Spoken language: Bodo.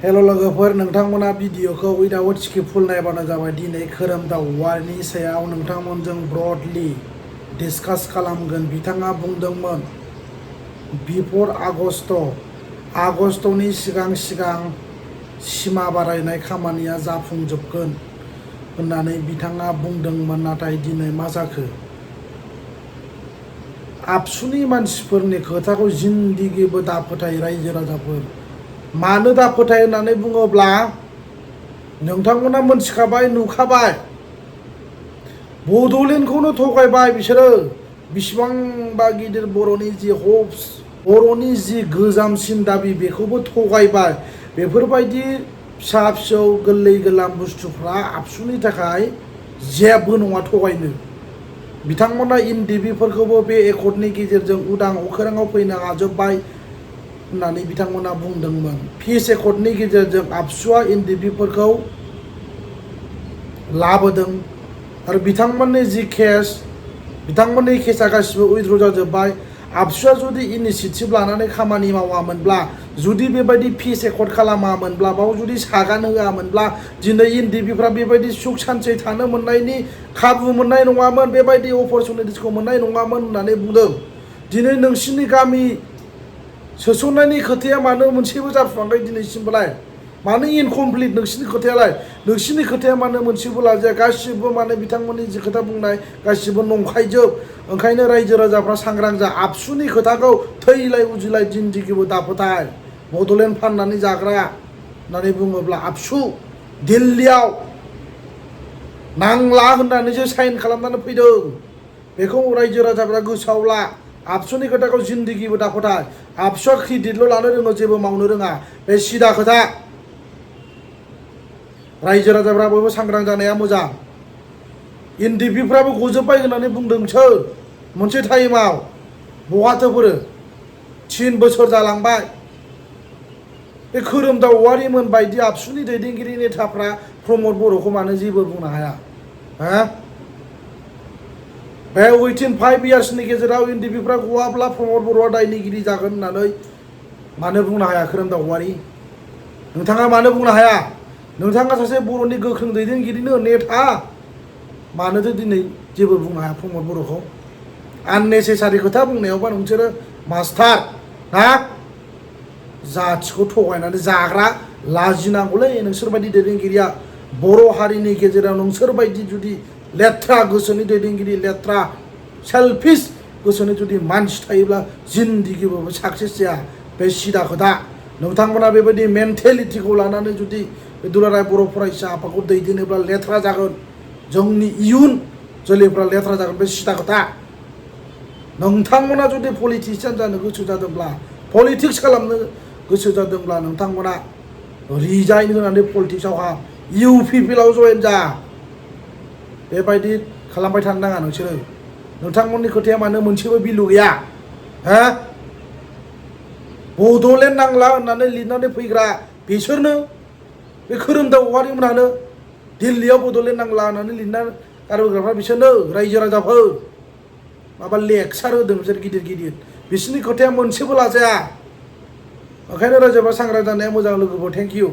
हेलो लोगोफोर नोंथांमोना भिडिअखौ उइदाउट स्किप फुल नायबानो जाबाय। दिनै खोरोमदाव वारनि सायाव नोंथांमोनजों ब्रडलि डिसकास खालामगोन। बिथाङा बुंदोंमोन बिफोर आगस्टनि सिगां सिमा बारायनाय खामानिया जाफुंजोबगोन होननानै बिथाङा बुंदोंमोन। नाथाय दिनै मा जाखो? आबसुनि मानसिफोरनि खोथाखौ जिन्दिगिबो दाफोथाय रायजो राजाफोर। मानो दाफोथाय होननानै बुङोब्ला नोंथांमोना मोनथिखाबाय, नुखाबाय, बड'लेण्डखौनो थगायबाय बिसोरो। बिसिबांबा गिदिर बर'नि जि हप्स, बर'नि जि गोजामसिन दाबि, बेखौबो थगायबाय। बेफोरबायदि फिसा फिसौ गोरलै गोरलाम बुस्थुफ्रा आबसुनि थाखाय जेबो नङा थगायनो। बिथांमोना इनडिबिफोरखौबो बे एकर्डनि गेजेरजों उदां अख्राङाव फैनो हाजोब्बाय होननानै बिथांमोना बुंदोंमोन। पिस एकर्डनि गेजेरजों आबसुआ इनडिबिफोरखौ लाबोदों आरो बिथांमोननि जि केस, बिथांमोननि केसा गासिबो उइथ्र जाजोब्बाय। आबसुआ जुदि इनिसियेटिभ लानानै खामानि मावामोनब्ला, जुदि बेबायदि पिस एकर्ड खालामामोनब्ला, बाव जुदि सागान होआमोनब्ला, दिनै इनडिबिफ्रा बेबायदि सुख सान्थि थानो मोननायनि खाबु मोननाय नङामोन, बेबायदि अपरचुनिटिसखौ मोननाय नङामोन होननानै बुंदों। दिनै नोंसिनि गामि सोसननायनि खोथाया मानो मोनसेबो जाफुङाखै दिनैसिमबोलाय? मानो इनकमप्लिट नोंसिनि खोथायालाय? नोंसिनि खोथाया मानो मोनसेबो लाजाया? गासिबो माने बिथांमोननि जि खोथा बुंनाय गासिबो नंखायजोब। ओंखायनो रायजो राजाफ्रा सांग्रां जा। आबसुनि खोथाखौ थैलाय उजिलाय जिन्दिगिबो दाफोथाय। बड'लेण्ड फाननानै जाग्रा होननानै बुङोब्ला आबसु दिल्लीयाव नांला होननानैसो साइन खालामनानै फैदों। बेखौ रायजो राजाफ्रा गोसोआव ला। आबसुनि खोथाखौ जिन्दिगिबो दाफोथाय। आबसुआ क्रेडिटल' लानो रोङो, जेबो मावनो रोङा। बे सिदा खोथा। रायजो राजाफ्रा बयबो सांग्रां जानाया मोजां। इनडिबिफ्राबो गजोब्बाय होननानै बुंदों सोर? मोनसे टाइमाव बहाथोफोर 3 बोसोर जालांबाय। बे खोरोमदाव वारिमोन बायदि आबसुनि दैदेनगिरि नेताफ्रा प्रमद बर'खौ मानो जेबो बुंनो हाया? बे उइथिन 5 इयार्सनि गेजेराव इनडिबिफ्रा गवाब्ला प्रमद बर'आ दायनिगिरि जागोन होननानै मानो बुंनो हाया खोरोमदाव वारि? नोंथाङा मानो बुंनो हाया? नोंथाङा सासे बर'नि गोख्रों दैदेनगिरिनो नेता, मानोथो दिनै जेबो बुंनो हाया प्रमद बर'खौ? आननेसेसारि खोथा बुंनायावबा नोंसोरो मास्टार ना? जाथिखौ थगायनानै जाग्रा, लाजिनांगौलै नोंसोरबायदि दैदेनगिरिया। बर' हारिनि गेजेराव नोंसोरबायदि जुदि लेथ्रा गोसोनि दैदेनगिरि, लेथ्रा सेलफिस गोसोनि जुदि मानसि थायोब्ला जिन्दिगिबो साक्सेस जाया। बे सिदा खोथा। नोंथांमोना बेबायदि मेन्टेलिटिखौ लानानै जुदि बे दुलाराय बर' फरायसा आफादखौ दैदेनोब्ला लेथ्रा जागोन। जोंनि इयुन जोलैफ्रा लेथ्रा जागोन। बे सिदा खोथा। नोंथांमोना जुदि पलिटिसियान जानो गोसो जादोंब्ला, पलिटिक्स खालामनो गोसो जादोंब्ला, नोंथांमोना रिजाइन होनानै पलिटिक्सआव हाब। UPPLआव जयेन जा। बेबायदि खालामबाय थानो नाङा नोंसोरो। नोंथांमोननि खोथाया मानो मोनसेबो बिलु गैया? बड'लेण्ड नांला होननानै लिरनानै फैग्रा बिसोरनो, बे खोरोमदाव वारिमोनानो। दिल्लीयाव बड'लेण्ड नांला होननानै लिरना गारबोग्राफ्रा बिसोरनो। रायजो राजाफोर माबा लेक्सार होदों बिसोर गिदिर गिदिर। बिसोरनि खोथाया मोनसेबो लाजाया। ओंखायनो रायजोफ्रा सांग्रां जानाया मोजां लोगोफोर। Thank you.